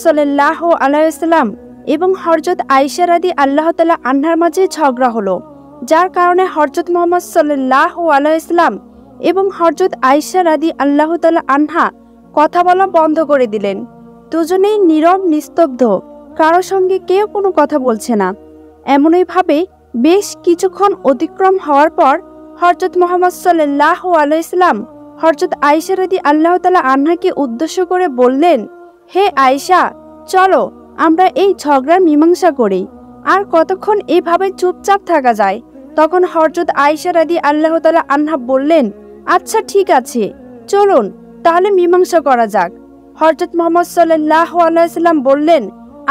সাল্লাল্লাহু আলাইহি ওয়াসাল্লাম এবং হযরত আয়েশা রাদিয়াল্লাহু তাআলা আনহার মাঝে ঝগড়া হলো, যার কারণে হযরত মুহাম্মদ সাল্লাল্লাহু আলাইহি ওয়াসাল্লাম এবং হযরত আয়েশা রাদিয়াল্লাহু তাআলা আনহা কথা বলা বন্ধ করে দিলেন। দুজনেই নীরব নিস্তব্ধ, কারো সঙ্গে কেউ কোনো কথা বলছে না। এমনইভাবে বেশ কিছুক্ষণ অতিক্রম হওয়ার পর হযরত মুহাম্মদ সাল্লাল্লাহু আলাইহি ওয়াসাল্লাম হযরত আয়েশা রাদিয়াল্লাহু তাআলা আনহাকে উদ্দেশ্য করে বললেন, হে আয়েশা, চলো আমরা এই ঝগড়ার মীমাংসা করি। আর কতক্ষণ এইভাবে চুপচাপ থাকা যায়? তখন হযরত আয়েশা রাদিয়াল্লাহু তাআলা আনহা বললেন, আচ্ছা ঠিক আছে, চলুন তাহলে মীমাংসা করা যাক। হযরত মুহাম্মদ সাল্লাল্লাহু আলাইহি ওয়াসাল্লাম বললেন,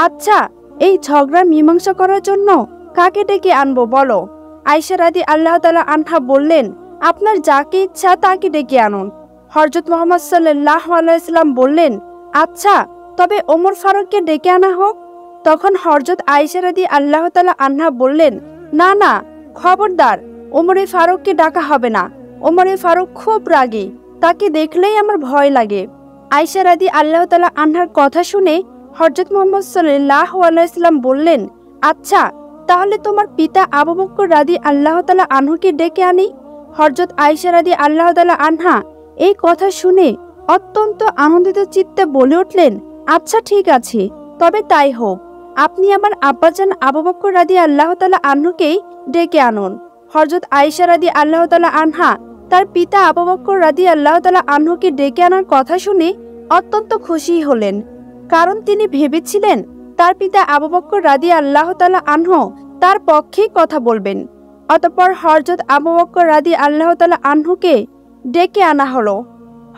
আচ্ছা এই ঝগড়ার মীমাংসা করার জন্য কাকে ডেকে আনবো বলো? আয়েশা রাদিয়াল্লাহু তাআলা আনহা বললেন, আপনার যাকে ইচ্ছা তাকে ডেকে আনুন। হযরত মুহাম্মদ সাল্লাল্লাহু আলাইহি ওয়াসাল্লাম বললেন, আচ্ছা তবে ওমর ফারুককে ডেকে আনা হোক। তখন হযরত আয়েশা রাদিয়াল্লাহু তাআলা আনহা বললেন, না না, খবরদার, ওমর ফারুককে ডাকা হবে না। ওমর ফারুক খুব রাগী, তাকে দেখলেই আমার ভয় লাগে। আয়েশা রাদিয়াল্লাহু তাআলা আনহার কথা শুনে হযরত মুহাম্মদ সাল্লাল্লাহু আলাইহি ওয়াসাল্লাম বললেন, আচ্ছা তাহলে তোমার পিতা আবু বকর রাদিয়াল্লাহু তাআলা আনহুকে ডেকে আনি। হযরত আয়েশা রাদিয়াল্লাহু তাআলা আনহা এই কথা শুনে অত্যন্ত আনন্দিত চিত্তে বলে উঠলেন, আচ্ছা ঠিক আছে, তবে তাই হোক। আপনি আমার আব্বাজান আবু বকর রাদিয়াল্লাহু তাআলা আনহুকেই ডেকে আনুন। হযরত আয়েশা রাদিয়াল্লাহু তাআলা আনহা তার পিতা আবু বকর রাদিয়াল্লাহু তাআলা আনহুকে ডেকে আনার কথা শুনে অত্যন্ত খুশি হলেন, কারণ তিনি ভেবেছিলেন তার পিতা আবু বকর রাদিয়াল্লাহু তাআলা আনহু তার পক্ষেই কথা বলবেন। অতঃপর হযরত আবু বকর রাদিয়াল্লাহু তাআলা আনহুকে ডেকে আনা হলো।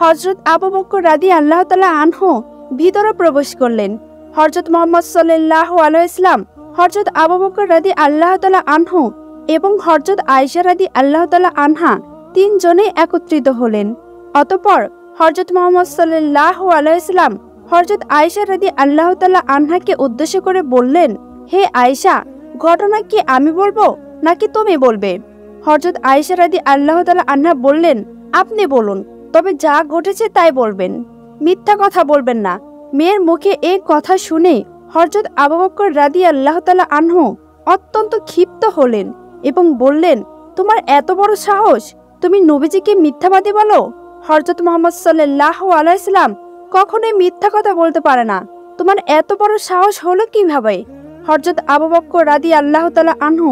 হযরত আবু বকর রাদিয়াল্লাহু তাআলা আনহু ভিতরে প্রবেশ করলেন। হযরত মুহাম্মদ সাল্লাল্লাহু আলাইহি ওয়াসাল্লাম, হযরত আবু বকর রাদিয়াল্লাহু তাআলা আনহু এবং হযরত আয়েশা রাদিয়াল্লাহু তাআলা আনহা তিনজনেই একত্রিত হলেন। অতঃপর হযরত মুহাম্মদ সাল্লাল্লাহু আলাইহি ওয়াসাল্লাম হযরত আয়েশা রাদিয়াল্লাহু তাআলা আনহাকে উদ্দেশ্য করে বললেন, হে আয়েশা, ঘটনা কি আমি বলবো নাকি তুমি বলবে? হযরত আয়েশা রাদিয়াল্লাহু তাআলা আনহা বললেন, আপনি বলুন, তবে যা ঘটেছে তাই বলবেন, মিথ্যা কথা বলবেন না। মেয়ের মুখে এই কথা শুনে হযরত আবু বকর রাদিয়াল্লাহু তাআলা আনহু অত্যন্ত ক্ষিপ্ত হলেন এবং বললেন, তোমার এত বড় সাহস, তুমি নবীজিকে মিথ্যাবাদী বলো? হযরত মুহাম্মদ সাল্লাল্লাহু আলাইহি ওয়াসাল্লাম কখনোই মিথ্যা কথা বলতে পারে না, তোমার এত বড় সাহস হলো কিভাবে? হযরত আবু বকর রাদিয়াল্লাহু তাআলা আনহু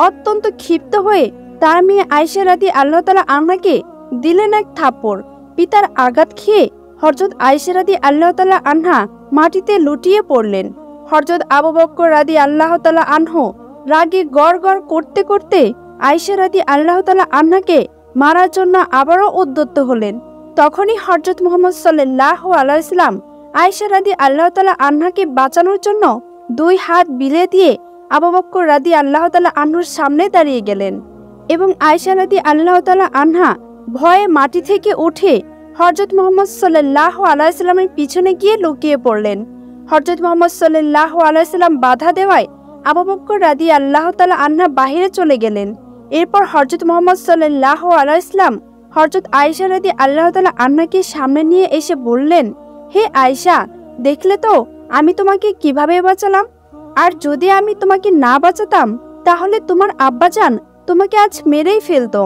অত্যন্ত ক্ষিপ্ত হয়ে তার মেয়ে আয়েশা রাদিয়াল্লাহু তাআলা আনহাকে দিলেন এক থাপ্পড়। পিতার আঘাত খেয়ে হযরত আয়েশা রাদিয়াল্লাহু তাআলা আনহা মাটিতে লুটিয়ে পড়লেন। হযরত আবু বকর রাদিয়াল্লাহু তাআলা আনহু রাগে গড়গড় করতে করতে আয়েশা রাদিয়াল্লাহু তাআলা আনহাকে মারার জন্য আবারও উদ্যত হলেন। তখনই হযরত মুহাম্মদ সাল্লাল্লাহু আলাইহি ওয়াসাল্লাম আয়েশা রাদিয়াল্লাহু তাআলা আনহাকে বাঁচানোর জন্য দুই হাত বিলিয়ে দিয়ে আবু বকর রাদিয়াল্লাহু তাআলা আনহুর সামনে দাঁড়িয়ে গেলেন এবং আয়েশা রাদিয়াল্লাহু তাআলা আনহা ভয়ে মাটি থেকে উঠে হযরত মুহাম্মদ সাল্লাল্লাহু আলাইহি ওয়াসাল্লামের পিছনে গিয়ে লুকিয়ে পড়লেন। হযরত মুহাম্মদ সাল্লাল্লাহু আলাইহি ওয়াসাল্লাম বাধা দেওয়ায় আবু বকর রাদিয়াল্লাহু তাআলা আনহা বাহিরে চলে গেলেন। এরপর হযরত মুহাম্মদ সাল্লাল্লাহু আলাইহি ওয়াসাল্লাম হযরত আয়েশা রাদিয়াল্লাহু তাআলা আনহাকে সামনে নিয়ে এসে বললেন, হে আয়েশা, দেখলে তো আমি তোমাকে কিভাবে বাঁচালাম? আর যদি আমি তোমাকে না বাঁচাতাম তাহলে তোমার আব্বাজান তোমাকে আজ মেরেই ফেলতো।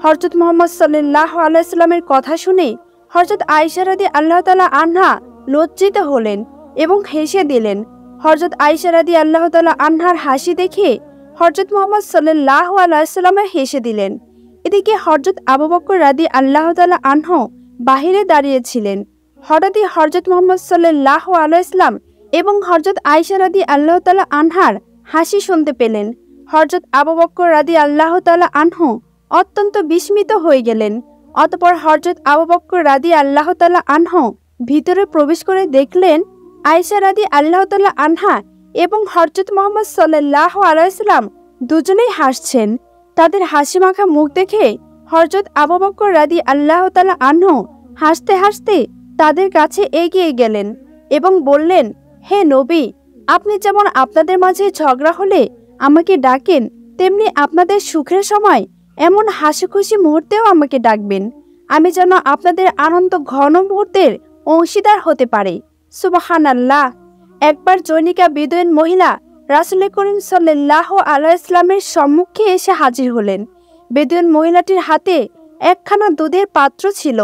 হযরত মুহাম্মদ সাল্লাল্লাহু আলাইহি ওয়াসাল্লামের কথা শুনে হযরত আয়েশা রাদিয়াল্লাহু তাআলা আনহা লজ্জিত হলেন এবং হেসে দিলেন। হযরত আয়েশা রাদিয়াল্লাহু তাআলা আনহার হাসি দেখে হযরত মুহাম্মদ সাল্লাল্লাহু আলাইহি ওয়াসাল্লাম হেসে দিলেন। এদিকে হযরত আবু বকর রাদিয়াল্লাহু তাআলা আনহু বাহিরে দাঁড়িয়েছিলেন। হঠাৎই হযরত মুহাম্মদ সাল্লাল্লাহু আলাইহি ওয়াসাল্লাম এবং হযরত আয়েশা রাদিয়াল্লাহু তাআলা আনহার হাসি শুনতে পেলেন। হযরত আবু বকর রাদিয়াল্লাহু তাআলা আনহু অত্যন্ত বিস্মিত হয়ে গেলেন। অতঃপর হযরত আবু বকর রাদিয়াল্লাহু তাআলা আনহু ভিতরে প্রবেশ করে দেখলেন আয়েশা রাদিয়াল্লাহু তাআলা আনহা এবং হযরত মুহাম্মদ সাল্লাল্লাহু আলাইহি ওয়াসাল্লাম দুজনেই হাসছেন। তাদের হাসি মাখা মুখ দেখে হযরত আবু বকর রাদিয়াল্লাহু তাআলা আনহু হাসতে হাসতে তাদের কাছে এগিয়ে গেলেন এবং বললেন, হে নবী, আপনি যেমন আপনাদের মাঝে ঝগড়া হলে আমাকে ডাকেন, তেমনি আপনাদের সুখের সময় এমন হাসি খুশি মুহূর্তেও আমাকে ডাকবেন, আমি যেন আপনাদের আনন্দ ঘন মুহূর্তের অংশীদার হতে পারি। সুবহানাল্লাহ। একবার জৈনিকা বেদুইন মহিলা রাসূল করিম সাল্লাল্লাহু আলাইহি ওয়াসাল্লামের সম্মুখে এসে হাজির হলেন। বেদুইন মহিলাটির হাতে একখানা দুধের পাত্র ছিল।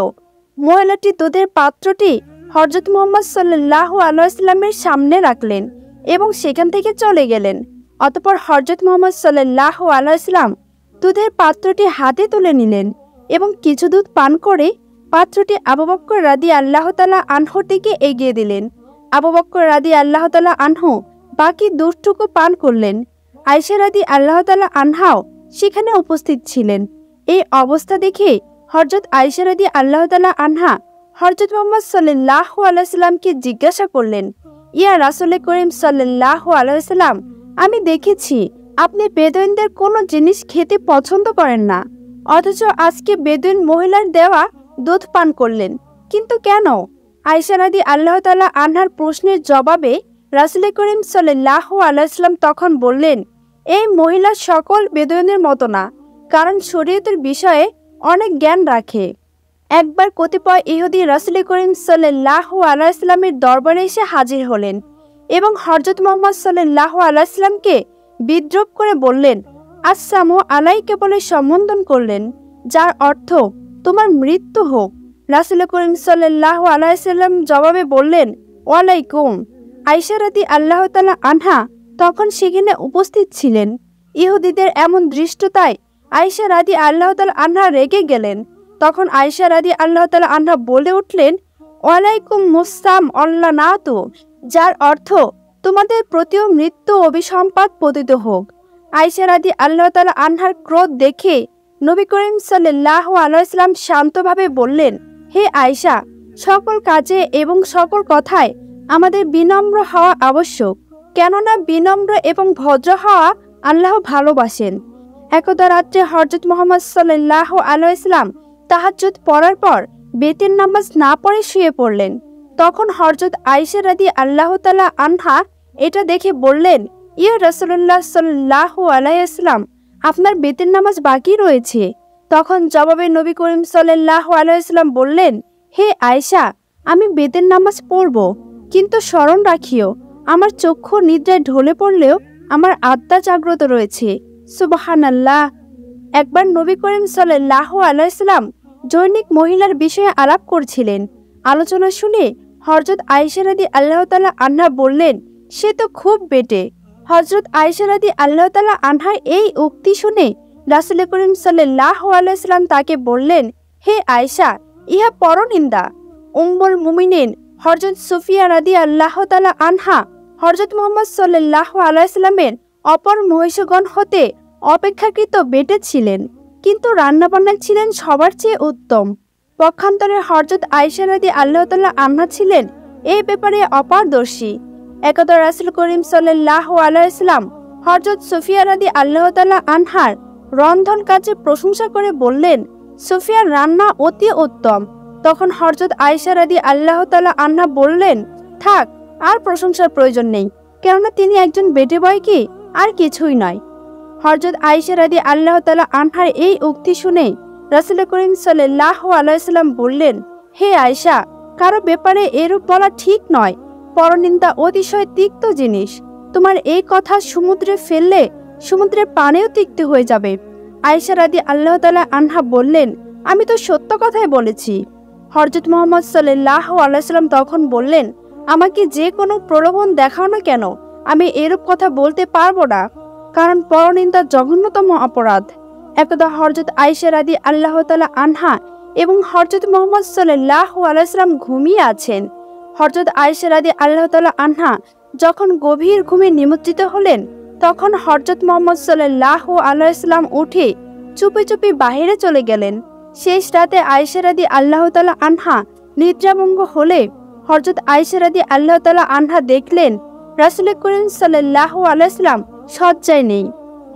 মহিলাটি দুধের পাত্রটি হযরত মুহাম্মদ সাল্লাল্লাহু আলাইহি ওয়াসাল্লামের সামনে রাখলেন এবং সেখান থেকে চলে গেলেন। অতঃপর হযরত মুহাম্মদ সাল্লাল্লাহু আলাইহি ওয়াসাল্লাম দুধের পাত্রটি হাতে তুলে নিলেন এবং কিছু দুধ পান করে পাত্রটি আবু বকর রাদিয়াল্লাহু তাআলা আনহুর দিকে এগিয়ে দিলেন। আবু বকর রাদিয়াল্লাহু তাআলা আনহু বাকি দুধটুকু পান করলেন। আয়েশা রাদিয়াল্লাহু তাআলা আনহাও সেখানে উপস্থিত ছিলেন। এই অবস্থা দেখে হযরত আয়েশা রাদিয়াল্লাহু তাআলা আনহা হযরত মুহাম্মদ সাল্লাল্লাহু আলাইহি ওয়াসাল্লামকে জিজ্ঞাসা করলেন, ইয়া রাসূল করিম সাল্লাল্লাহু আলাইহি ওয়াসাল্লাম, আমি দেখেছি আপনি বেদুইনদের কোনো জিনিস খেতে পছন্দ করেন না, অথচ আজকে বেদুইন মহিলার দেওয়া দুধ পান করলেন, কিন্তু কেন? আয়েশা রাদিয়াল্লাহু তাআলা আনহার প্রশ্নের জবাবে রাসূল করিম সাল্লাল্লাহু আলাইহি ওয়াসাল্লাম তখন বললেন, এই মহিলা সকল বেদুইনের মতো না, কারণ শরীয়তের বিষয়ে অনেক জ্ঞান রাখে। একবার কতিপয় ইহুদি রাসূল করিম সাল্লাল্লাহু আলাইহি ওয়াসাল্লামের দরবারে এসে হাজির হলেন এবং হযরত মুহাম্মদ সাল্লাল্লাহু আলাইহি ওয়াসাল্লামকে বিদ্রূপ করে বললেন, আসসালামু আলাইকা বলে সম্বোধন করলেন, যার অর্থ তোমার মৃত্যু হোক। রাসূল করিম সাল্লাল্লাহু আলাইহি ওয়াসাল্লাম জবাবে বললেন, ওয়ালাইকুম। আয়েশা রাদিয়াল্লাহু তাআলা আনহা তখন সেখানে উপস্থিত ছিলেন। ইহুদিদের এমন দৃষ্টতায় আয়েশা রাদিয়াল্লাহু তাআলা আনহা রেগে গেলেন। তখন আয়েশা রাদিয়াল্লাহু তাআলা আনহা বলে উঠলেন, ওয়ালাইকুম মুসসাম অল্লানাতু, যার অর্থ তোমাদের প্রতিও মৃত্যু অভিসম্পাত পতিত হোক। আয়েশা রাদিয়াল্লাহু তাআলা আনহার ক্রোধ দেখে নবী করিম সাল্লাল্লাহু আলাইহি ওয়াসাল্লাম শান্তভাবে বললেন, হে আয়েশা, সকল কাজে এবং সকল কথায় আমাদের বিনম্র হওয়া আবশ্যক, কেননা বিনম্র এবং ভদ্র হওয়া আল্লাহ ভালোবাসেন। একদা রাত্রে হযরত মুহাম্মদ সাল্লাল্লাহু আলাইহি ওয়াসাল্লাম তাহাজ্জুদ পড়ার পর বেতের নামাজ না পড়ে শুয়ে পড়লেন। তখন হযরত আয়েশা রাদিয়াল্লাহু তাআলা আনহা এটা দেখে বললেন, ইয়া রাসূলুল্লাহ সাল্লাল্লাহু আলাইহি ওয়াসাল্লাম, আপনার বেতের নামাজ বাকি রয়েছে। তখন জবাবে নবী করিম সাল্লাল্লাহু আলাইহি ওয়াসাল্লাম বললেন, হে আয়েশা, আমি বেতের নামাজ পড়ব, কিন্তু স্মরণ রাখিও আমার চক্ষু নিদ্রায় ঢলে পড়লেও আমার আত্মা জাগ্রত রয়েছে। সুবহানাল্লাহ। একবার নবী করিম সাল্লাল্লাহু আলাইহি ওয়াসাল্লাম জৈনিক মহিলার বিষয়ে আলাপ করছিলেন। আলোচনা শুনে হযরত আয়েশা রাদিয়াল্লাহু তাআলা আনহা বললেন, সে তো খুব বেটে। হযরত আয়েশা রাদিয়াল্লাহু তাআলা আনহার এই উক্তি শুনে রাসূল করিম সাল্লাল্লাহু আলাইহি ওয়াসাল্লাম তাকে বললেন, হে আয়েশা, ইহা পরনিন্দা। উম্মুল মুমিনিন হযরত সুফিয়া রাদিয়াল্লাহু তাআলা আনহা হযরত মুহাম্মদ সাল্লাল্লাহু আলাইহি ওয়াসাল্লামের অপর মহিষগণ হতে অপেক্ষাকৃত বেটে ছিলেন, কিন্তু রান্নাবান্না ছিলেন সবার চেয়ে উত্তম। পক্ষান্তরে হযরত আয়েশা রাদিয়াল্লাহু তাআলা আনহা ছিলেন এই ব্যাপারে অপারদর্শী। একদা রাসূল করিম সাল্লাল্লাহু আলাইহি ওয়াসাল্লাম হযরত সুফিয়া রাদিয়াল্লাহু তাআলা আনহার রন্ধন কাজে প্রশংসা করে বললেন, সুফিয়ার রান্না অতি উত্তম। তখন হযরত আয়েশা রাদিয়াল্লাহু তাআলা আনহা বললেন, থাক, আর প্রশংসার প্রয়োজন নেই, কেননা তিনি একজন বেটে বয় কি আর কিছুই নয়। হযরত আয়েশা রাদিয়াল্লাহু তাআলা আনহার এই উক্তি শুনে রাসূল করিম সাল্লাল্লাহু আলাইহি ওয়াসাল্লাম বললেন, হে আয়েশা, কারো ব্যাপারে এরূপ বলা ঠিক নয়, পরনিন্দা অতিশয় তিক্ত জিনিস। তোমার এই কথা সমুদ্রে ফেললে সমুদ্রের পানিও তিক্ত হয়ে যাবে। আয়েশা রাদিয়াল্লাহু তাআলা আনহা বললেন, আমি তো সত্য কথাই বলেছি। হযরত মুহাম্মদ সাল্লাল্লাহু আলাইহি ওয়াসাল্লাম তখন বললেন, আমাকে যে কোনো প্রলোভন দেখাও না কেন, আমি এরূপ কথা বলতে পারবো না, কারণ পরনিন্দা জঘন্যতম অপরাধ। একদা হযরত আয়েশা রাদিয়াল্লাহু তাআলা আনহা এবং হযরত মুহাম্মদ সাল্লাল্লাহু আলাইহি ওয়াসাল্লাম ঘুমিয়ে আছেন। হযরত আয়েশা রাদিয়াল্লাহু তাআলা আনহা যখন গভীর ঘুমে নিমজ্জিত হলেন, তখন হযরত মুহাম্মদ সাল্লাল্লাহু আলাইহি ওয়াসাল্লাম উঠে চুপি চুপি বাহিরে চলে গেলেন। শেষ রাতে আয়েশা রাদিয়াল্লাহু তাআলা আনহা নিদ্রাভঙ্গ হলে হযরত আয়েশা রাদিয়াল্লাহু তাআলা আনহা দেখলেন রাসূল করিম সাল্লাল্লাহু আলাইহি ওয়াসাল্লাম শয্যায় নেই।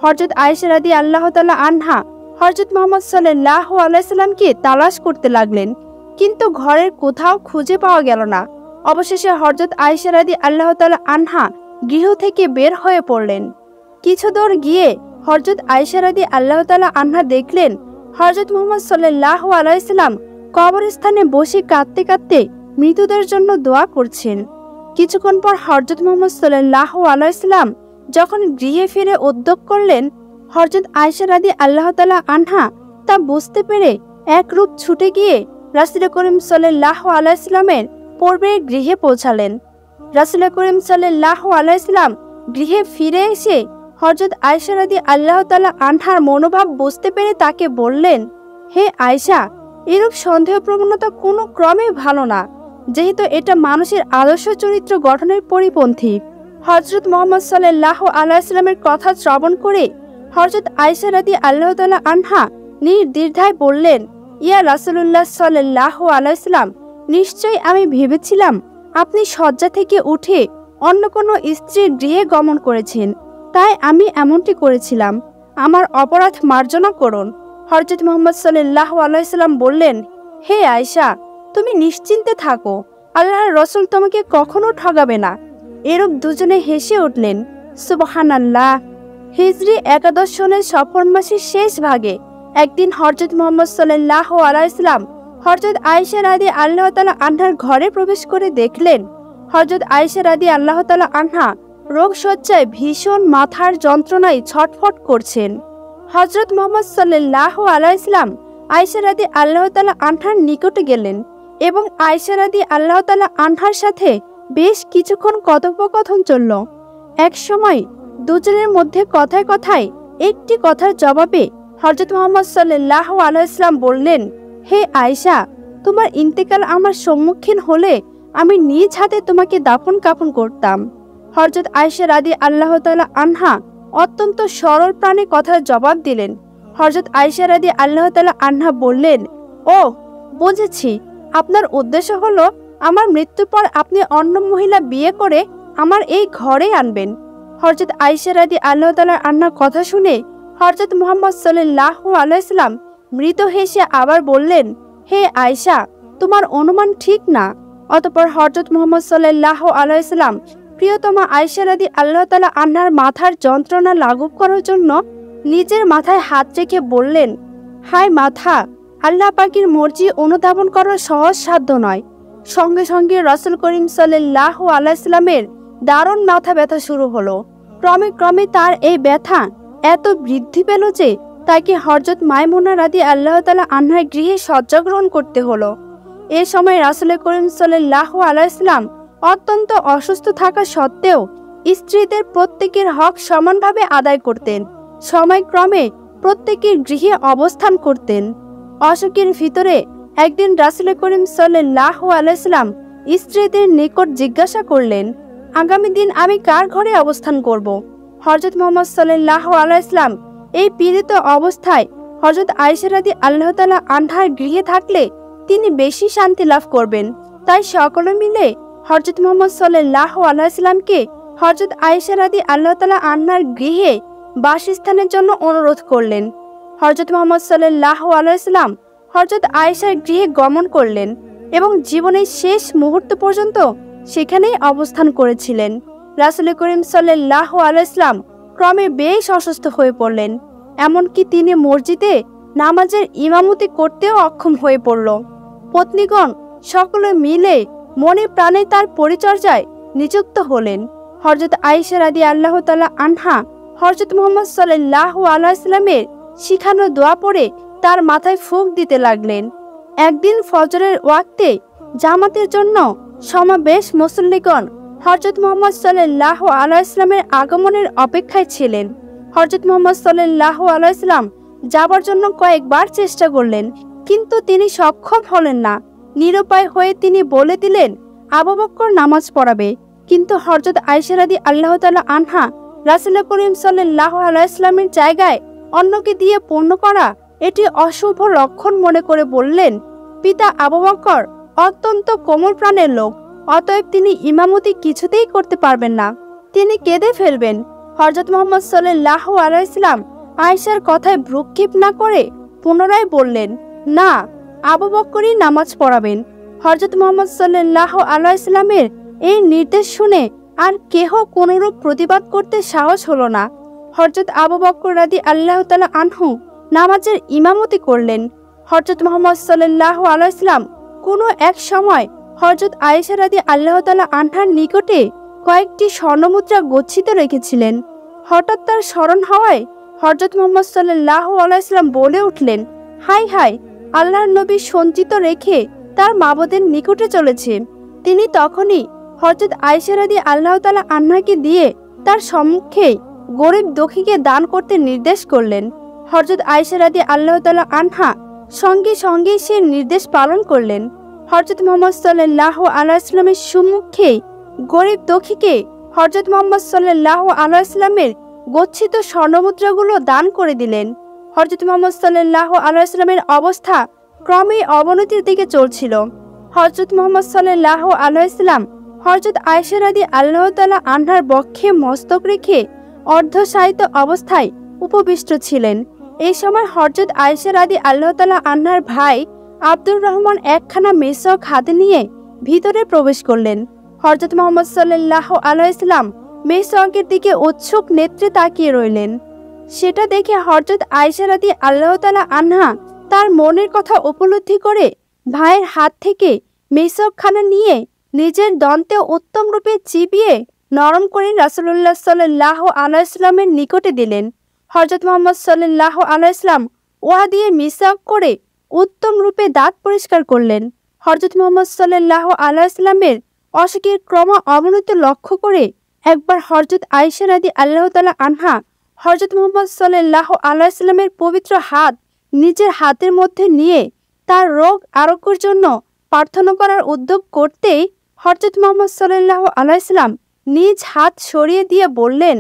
হযরত আয়েশা রাদিয়াল্লাহু তাআলা আনহা হযরত মুহাম্মদ সাল্লাল্লাহু আলাইহি ওয়াসাল্লামকে তালাশ করতে লাগলেন, কিন্তু ঘরের কোথাও খুঁজে পাওয়া গেল না। অবশেষে হযরত আয়েশা রাদিয়াল্লাহু তাআলা আনহা গৃহ থেকে বের হয়ে পড়লেন। কিছু দূর গিয়ে হযরত আয়েশা রাদিয়াল্লাহু তাআলা আনহা দেখলেন হযরত মুহাম্মদ সাল্লাল্লাহু আলাইহি ওয়াসাল্লাম কবরস্থানে বসে কাঁদতে কাঁদতে মৃতদের জন্য দোয়া করছেন। কিছুক্ষণ পর হযরত মুহাম্মদ সাল্লাল্লাহু আলাইহি ওয়াসাল্লাম যখন গৃহে ফিরে উদ্যোগ করলেন, হযরত আয়েশা রাদিয়াল্লাহু তাআলা আনহা তা বুঝতে পেরে একরূপ ছুটে গিয়ে রাসূল করিম সাল্লাল্লাহু আলাইহি ওয়াসাল্লামের পূর্বে গৃহে পৌঁছালেন। রাসূল করিম সাল্লাল্লাহু আলাইহি ওয়াসাল্লাম গৃহে ফিরে এসে হযরত আয়েশা রাদিয়াল্লাহু তাআলা আনহার মনোভাব বুঝতে পেরে তাকে বললেন, হে আয়েশা, এরূপ সন্দেহ প্রবণতা কোনো ক্রমে ভালো না, যেহেতু এটা মানুষের আদর্শ চরিত্র গঠনের পরিপন্থী। হযরত মুহাম্মদ সাল্লাল্লাহু আলাইহি ওয়াসাল্লামের কথা শ্রবণ করে হযরত আয়েশা রাদিয়াল্লাহু তাআলা আনহা নির্দ্বিধায় বললেন, ইয়া রাসূলুল্লাহ সাল্লাল্লাহু আলাইহি ওয়াসাল্লাম, নিশ্চয়ই আমি ভেবেছিলাম আপনি শয্যা থেকে উঠে অন্য কোনো স্ত্রীর গৃহে গমন করেছেন, তাই আমি এমনটি করেছিলাম। আমার অপরাধ মার্জনা করুন। হযরত মুহাম্মদ সাল্লাল্লাহু আলাইহি ওয়াসাল্লাম বললেন, হে আয়েশা, তুমি নিশ্চিন্তে থাকো, আল্লাহর রাসূল তোমাকে কখনো ঠগাবে না। এরূপ দুজনে হেসে উঠলেন। সুবহানাল্লাহ। হিজরি 11 সনের সফর মাসের শেষ ভাগে একদিন হযরত মুহাম্মদ সাল্লাল্লাহু আলাইহি ওয়াসাল্লাম হযরত আয়েশা রাদিয়াল্লাহু তাআলা আনহার ঘরে প্রবেশ করে দেখলেন হযরত আয়েশা রাদিয়াল্লাহু তাআলা আনহা রোগশয্যায় ভীষণ মাথার যন্ত্রণায় ছটফট করছেন। হযরত মুহাম্মদ সাল্লাল্লাহু আলাইহি ওয়াসাল্লাম আয়েশা রাদিয়াল্লাহু তাআলা আনহার নিকটে গেলেন এবং আয়েশা রাদিয়াল্লাহু তাআলা আনহার সাথে বেশ কিছুক্ষণ কথোপকথন চলল। এক সময় দুজনের মধ্যে কথায় কথায় একটি কথার জবাবে হযরত মুহাম্মদ সাল্লাল্লাহু আলাইহি ওয়াসাল্লাম বললেন, হে আয়েশা, তোমার ইন্তেকাল আমার সম্মুখীন হলে আমি নিজ হাতে তোমাকে দাফন কাফন করতাম। হযরত আয়েশা রাদিয়াল্লাহু তাআলা আনহা অত্যন্ত সরল প্রাণে কথার জবাব দিলেন। হযরত আয়েশা রাদিয়াল্লাহু তাআলা আনহা বললেন, ও বুঝেছি, আপনার উদ্দেশ্য হলো আমার মৃত্যুর পর আপনি অন্য মহিলা বিয়ে করে আমার এই ঘরে আনবেন। হযরত আয়েশা রাদিয়াল্লাহু তাআলা আনহার কথা শুনে হযরত মুহাম্মদ সাল্লাল্লাহু আলাইহি ওয়াসাল্লাম মৃদু হেসে আবার বললেন, হে আয়েশা, তোমার অনুমান ঠিক না। অতঃপর হযরত মুহাম্মদ সাল্লাল্লাহু আলাইহি ওয়াসাল্লাম প্রিয়তমা আয়েশা রাদিয়াল্লাহু তাআলা আনহার মাথার যন্ত্রণা লাঘব করার জন্য নিজের মাথায় হাত রেখে বললেন, হায় মাথা, আল্লাহ পাকের মর্জি অনুধাবন করা সহজ সাধ্য নয়। সঙ্গে সঙ্গে রাসূল করিম সাল্লাল্লাহু আলাইহি ওয়াসাল্লামের দারুণ মাথা ব্যথা শুরু হলো। ক্রমে ক্রমে তার এই ব্যথা এত বৃদ্ধি পেল যে তাকে হযরত মায়মুনা রাদিয়াল্লাহু তাআলা আনহার গৃহে শয্যা গ্রহণ করতে হলো। এ সময় রাসূল করিম সাল্লাল্লাহু আলাইহি ওয়াসাল্লাম অত্যন্ত অসুস্থ থাকা সত্ত্বেও স্ত্রীদের প্রত্যেকের হক সমানভাবে আদায় করতেন। সময়ক্রমে প্রত্যেকের গৃহে অবস্থান করতেন। অশোকের ভিতরে একদিন রাসূল করিম সাল্লাল্লাহু আলাইহি ওয়াসাল্লাম স্ত্রীদের নিকট জিজ্ঞাসা করলেন, আগামী দিন আমি কার ঘরে অবস্থান করব? হযরত মুহাম্মদ সাল্লাল্লাহু আলাইহি ওয়াসাল্লাম এই পীড়িত অবস্থায় হযরত আয়েশা রাদিয়াল্লাহু তাআলা আনহার গৃহে থাকলে তিনি বেশি শান্তি লাভ করবেন। তাই সকলে মিলে হযরত মুহাম্মদ সাল্লাল্লাহু আলাইহি ওয়াসাল্লামকে হযরত আয়েশা রাদিয়াল্লাহু তাআলা আনহার গৃহে বাসস্থানের জন্য অনুরোধ করলেন। হযরত মুহাম্মদ সাল্লাল্লাহু আলাইহি ওয়াসাল্লাম হযরত আয়েশার গৃহে গমন করলেন এবং জীবনের শেষ মুহূর্ত পর্যন্ত সেখানেই অবস্থান করেছিলেন। রাসূল করিম সাল্লাল্লাহু আলাইহি ওয়াসাল্লাম ক্রমে বেশ অসুস্থ হয়ে পড়লেন, এমনকি তিনি মসজিদে নামাজের ইমামতি করতেও অক্ষম হয়ে পড়ল। পত্নীগণ সকলে মিলে মনে প্রাণে তার পরিচর্যায় নিযুক্ত হলেন। হযরত আয়েশা রাদিয়াল্লাহু তাআলা আনহা হযরত মুহাম্মদ সাল্লাল্লাহু আলাইহি ওয়াসাল্লামের শিখানো দোয়া পড়ে তার মাথায় ফুঁক দিতে লাগলেন। একদিন ফজরের ওয়াক্তে জামাতের জন্য সমাবেশ মুসল্লিগণ হযরত মুহাম্মদ সাল্লাল্লাহু আলাইহি ওয়াসাল্লামের আগমনের অপেক্ষায় ছিলেন। হযরত মুহাম্মদ সাল্লাল্লাহু আলাইহি ওয়াসাল্লাম যাবার জন্য কয়েকবার চেষ্টা করলেন, কিন্তু তিনি সক্ষম হলেন না। নিরুপায় হয়ে তিনি বলে দিলেন আবু বকর নামাজ পড়াবে, কিন্তু হযরত আয়েশা রাদিয়াল্লাহু তাআলা আনহা রাসূল করিম সাল্লাল্লাহু আলাইহি ওয়াসাল্লামের জায়গায় অন্যকে দিয়ে পূর্ণ করা এটি অশুভ লক্ষণ মনে করে বললেন, পিতা আবু বকর অত্যন্ত কোমল প্রাণের লোক, অতএব তিনি ইমামতি কিছুতেই করতে পারবেন না, তিনি কেঁদে ফেলবেন। হযরত মুহাম্মদ সাল্লাল্লাহু আলাইহি ওয়াসাল্লাম আয়েশার কথায় ভ্রুক্ষেপ না করে পুনরায় বললেন, না, আবু বকরই নামাজ পড়াবেন। হযরত মুহাম্মদ সাল্লাল্লাহু আলাইহি ওয়াসাল্লামের এই নির্দেশ শুনে আর কেহ কোনরূপ প্রতিবাদ করতে সাহস হলো না। হযরত আবু বকর রাদিয়াল্লাহু তাআলা আনহু নামাজের ইমামতি করলেন। হযরত মুহাম্মদ সাল্লাল্লাহু আলাইহি ওয়াসাল্লাম কোনো এক সময় হযরত আয়েশা রাদিয়াল্লাহু তাআলা আনহার নিকটে কয়েকটি স্বর্ণমুদ্রা গচ্ছিত রেখেছিলেন। হঠাৎ তার স্মরণ হওয়ায় হযরত মুহাম্মদ সাল্লাল্লাহু আলাইহি ওয়াসাল্লাম বলে উঠলেন, হাই হাই, আল্লাহর নবী সঞ্চিত রেখে তার মাবুদের নিকটে চলেছে। তিনি তখনই হযরত আয়েশা রাদিয়াল্লাহু তাআলা আনহাকে দিয়ে তার সম্মুখে গরিব দুঃখীকে দান করতে নির্দেশ করলেন। হযরত আয়েশা রাদিয়াল্লাহু তাআলা আনহা সঙ্গে সঙ্গে সে নির্দেশ পালন করলেন। হযরত মুহাম্মদ সাল্লাল্লাহু আলাইহি ওয়াসাল্লামের সম্মুখে গরিব দুঃখীকে হযরত মুহাম্মদ সাল্লাল্লাহু আলাইহি ওয়াসাল্লামের গচ্ছিত স্বর্ণমুদ্রাগুলো দান করে দিলেন। হযরত মুহাম্মদ সাল্লাল্লাহু আলাইহি ওয়াসাল্লামের অবস্থা ক্রমেই অবনতির দিকে চলছিল। হযরত মুহাম্মদ সাল্লাল্লাহু আলাইহি ওয়াসাল্লাম হযরত আয়েশা রাদিয়াল্লাহু তাআলা আনহার বক্ষে মস্তক রেখে অর্ধশায়িত অবস্থায় উপবিষ্ট ছিলেন। এই সময় হযরত আয়েশা রাদিয়াল্লাহু তাআলা আনহার ভাই আব্দুর রহমান একখানা মেসক হাতে নিয়ে ভিতরে প্রবেশ করলেন। হযরত মুহাম্মদ সাল্লাল্লাহু আলাইহি ওয়াসাল্লাম মেসকের দিকে উৎসুক নেত্রে তাকিয়ে রইলেন। সেটা দেখে হযরত আয়েশা রাদিয়াল্লাহু তাআলা আনহা তার মনের কথা উপলব্ধি করে ভাইয়ের হাত থেকে মেসকখানা নিয়ে নিজের দন্তে উত্তম রূপে চিবিয়ে নরম করে রাসূলুল্লাহ সাল্লাল্লাহু আলাইহি ওয়াসাল্লামের নিকটে দিলেন। হযরত মুহাম্মদ সাল্লাল্লাহু আলাইহি ওয়াসাল্লাম উহা দিয়ে মিসওয়াক করে উত্তম রূপে দাঁত পরিষ্কার করলেন। হযরত মুহাম্মদ সাল্লাল্লাহু আলাইহি ওয়াসাল্লামের অসুখের ক্রম অবনতি লক্ষ্য করে একবার হযরত আয়েশা রাদিয়াল্লাহু তাআলা আনহা হযরত মুহাম্মদ সাল্লাল্লাহু আলাইহি ওয়াসাল্লামের পবিত্র হাত নিজের হাতের মধ্যে নিয়ে তার রোগ আরোগ্যের জন্য প্রার্থনা করার উদ্যোগ করতেই হযরত মুহাম্মদ সাল্লাল্লাহু আলাইহি ওয়াসাল্লাম নিজ হাত সরিয়ে দিয়ে বললেন,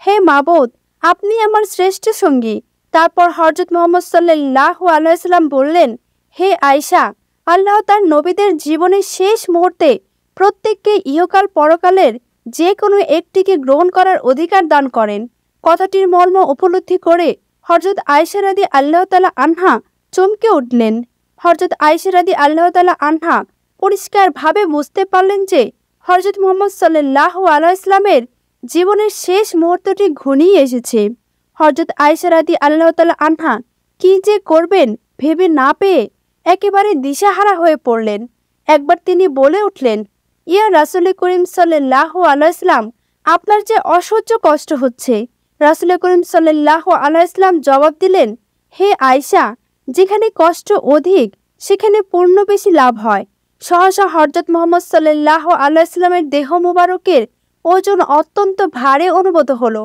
হে মাবুদ, আপনি আমার শ্রেষ্ঠ সঙ্গী। তারপর হযরত মুহাম্মদ সাল্লাল্লাহু আলাইহি ওয়াসাল্লাম বললেন, হে আয়েশা, আল্লাহ তার নবীদের জীবনের শেষ মুহূর্তে প্রত্যেককে ইহকাল পরকালের যে কোনো একটিকে গ্রহণ করার অধিকার দান করেন। কথাটির মর্ম উপলব্ধি করে হযরত আয়েশা রাদিয়াল্লাহু তাআলা আনহা চমকে উঠলেন। হযরত আয়েশা রাদিয়াল্লাহু তাআলা আনহা পরিষ্কারভাবে বুঝতে পারলেন যে হযরত মুহাম্মদ সাল্লাল্লাহু আলাইহি ওয়াসাল্লামের জীবনের শেষ মুহূর্তটি ঘনিয়ে এসেছে। হযরত আয়েশা রাদিয়াল্লাহু তাআলা আনহা কি যে করবেন ভেবে না পেয়ে একেবারে দিশাহারা হয়ে পড়লেন। একবার তিনি বলে উঠলেন, ইয়া রাসূল করিম সাল্লাল্লাহু আলাইহি ওয়াসাল্লাম, আপনার যে অসহ্য কষ্ট হচ্ছে। রাসূল করিম সাল্লাল্লাহু আলাইহি ওয়াসাল্লাম জবাব দিলেন, হে আয়েশা, যেখানে কষ্ট অধিক সেখানে পুণ্য বেশি লাভ হয়। সহসা হযরত মুহাম্মদ সাল্লাল্লাহু আলাইহি ওয়াসাল্লামের দেহ মুবারকের ওজন অত্যন্ত ভারী অনুভূত হলো।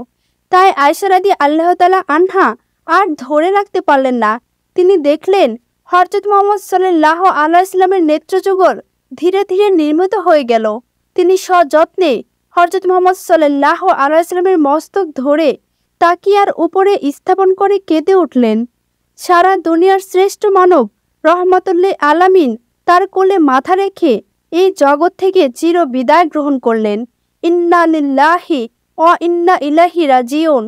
তাই আয়েশা রাদিয়াল্লাহু তাআলা আনহা আর ধরে রাখতে পারলেন না। তিনি দেখলেন হযরত মুহাম্মদ সাল্লাল্লাহু আলাইহি ওয়াসাল্লামের নেত্রযুগল ধীরে ধীরে নির্মিত হয়ে গেল। তিনি সযত্নে হযরত মুহাম্মদ সাল্লাল্লাহু আলাইহি ওয়াসাল্লামের মস্তক ধরে তাকিয়ার উপরে স্থাপন করে কেঁদে উঠলেন। সারা দুনিয়ার শ্রেষ্ঠ মানব রহমাতুল্লিল আলামিন তার কোলে মাথা রেখে এই জগৎ থেকে চির বিদায় গ্রহণ করলেন। ইন্না লিল্লাহি ওয়া ইন্না ইলাইহি রাজিউন।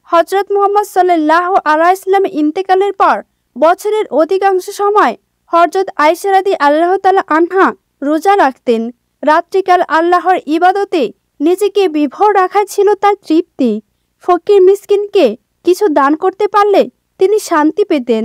হযরত মুহাম্মদ সাল্লাল্লাহু আলাইহি ওয়াসাল্লাম ইন্তেকালের পর বছরের অধিকাংশ সময় হযরত আয়েশা রাদিয়াল্লাহু তাআলা আনহা রোজা রাখতেন। রাত্রিকাল আল্লাহর ইবাদতে নিজেকে বিভোর রাখা ছিল তার তৃপ্তি। ফকির মিসকিনকে কিছু দান করতে পারলে তিনি শান্তি পেতেন।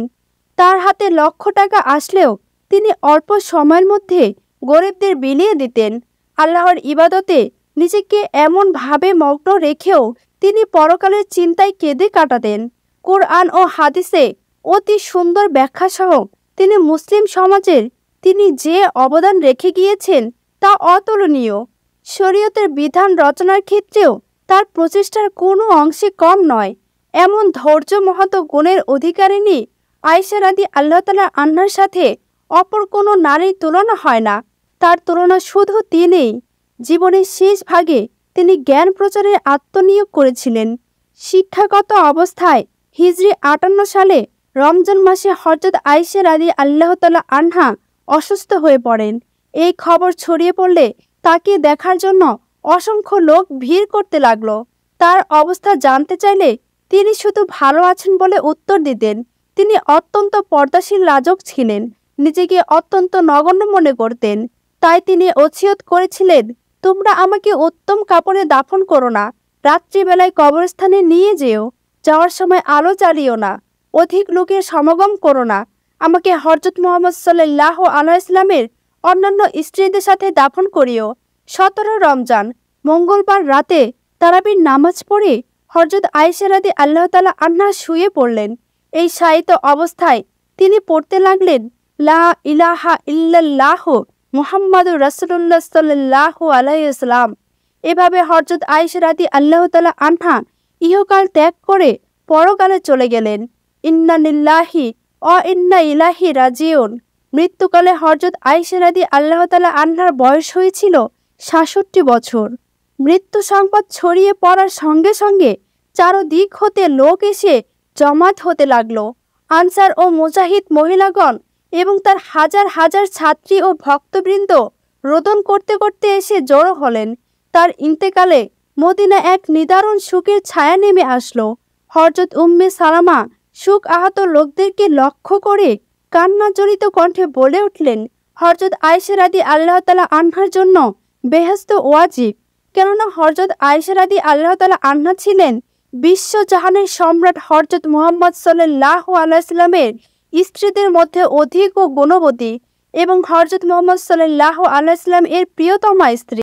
তার হাতে লক্ষ টাকা আসলেও তিনি অল্প সময়ের মধ্যে গরিবদের বিলিয়ে দিতেন। আল্লাহর ইবাদতে নিজেকে এমনভাবে মগ্ন রেখেও তিনি পরকালের চিন্তায় কেঁদে কাটাতেন। কোরআন ও হাদিসে অতি সুন্দর ব্যাখ্যাসহ তিনি মুসলিম সমাজের তিনি যে অবদান রেখে গিয়েছেন তা অতুলনীয়। শরীয়তের বিধান রচনার ক্ষেত্রেও তার প্রচেষ্টার কোনো অংশে কম নয়। এমন ধৈর্য মহৎ গুণের অধিকারিণী আয়েশা রাদিয়াল্লাহু তাআলা আনহার সাথে অপর কোনো নারীর তুলনা হয় না। তার তুলনা শুধু তিনিই। জীবনের শেষ ভাগে তিনি জ্ঞান প্রচারে আত্মনিয়োগ করেছিলেন। শিক্ষাগত অবস্থায় হিজরি 58 সালে রমজান মাসে হযরত আয়েশা রাদিয়াল্লাহু তাআলা আনহা অসুস্থ হয়ে পড়েন। এই খবর ছড়িয়ে পড়লে তাকে দেখার জন্য অসংখ্য লোক ভিড় করতে লাগলো। তার অবস্থা জানতে চাইলে তিনি শুধু ভালো আছেন বলে উত্তর দিতেন। তিনি অত্যন্ত পর্দাশীল রাজক ছিলেন, নিজেকে অত্যন্ত নগণ্য মনে করতেন। তাই তিনি ওসিয়ত করেছিলেন, তোমরা আমাকে উত্তম কাপড়ে দাফন করো না, রাত্রিবেলায় কবরস্থানে নিয়ে যেও, যাওয়ার সময় আলো জ্বালিও না, অধিক লোকের সমাগম করো না, আমাকে হযরত মুহাম্মদ সাল্লাল্লাহু আলাইহি ওয়াসাল্লামের অন্যান্য স্ত্রীদের সাথে দাফন করিও। 17 রমজান মঙ্গলবার রাতে তারাবির নামাজ পড়ে হযরত আয়েশা রাদিয়াল্লাহু তাআলা আনহা শুয়ে পড়লেন। এই শায়িত অবস্থায় তিনি পড়তে লাগলেন, লা ইলাহা ইল্লাল্লাহ মুহাম্মাদুর রাসূলুল্লাহ সাল্লাল্লাহু আলাইহি ওয়াসাল্লাম। এভাবে হযরত আয়েশা রাদিয়াল্লাহু তাআলা আনহা ইহকাল ত্যাগ করে পরকালে চলে গেলেন। ইন্না লিল্লাহি ওয়া ইন্না ইলাইহি রাজিউন। মৃত্যুকালে হযরত আয়েশা রাদিয়াল্লাহু তাআলা আনহার বয়স হয়েছিল ৬৭ বছর। মৃত্যু সংবাদ ছড়িয়ে পড়ার সঙ্গে সঙ্গে চারদিক হতে লোক এসে জমাত হতে লাগলো। আনসার ও মুজাহিদ মহিলাগণ এবং তার হাজার হাজার ছাত্রী ও ভক্তবৃন্দ রোদন করতে করতে এসে জড়ো হলেন। তার ইন্তেকালে মদিনা এক নিদারুণ শোকের ছায়া নেমে আসলো। হযরত উম্মে সালামা শোক আহত লোকদেরকে লক্ষ্য করে কান্নাজড়িত কণ্ঠে বলে উঠলেন, হযরত আয়েশা রাদিয়াল্লাহু তাআলা আনহার জন্য বেহেশত ওয়াজিব। কেননা হযরত আয়েশা রাদিয়াল্লাহু তাআলা আনহা ছিলেন বিশ্বজাহানের সম্রাট হযরত মুহাম্মদ সাল্লাল্লাহু আলাইহি ওয়াসাল্লামের স্ত্রীদের মধ্যে অধিক ও গুণবতী এবং হযরত মুহাম্মদ সাল্লাল্লাহু আলাইহি ওয়াসাল্লাম এর প্রিয়তমা স্ত্রী।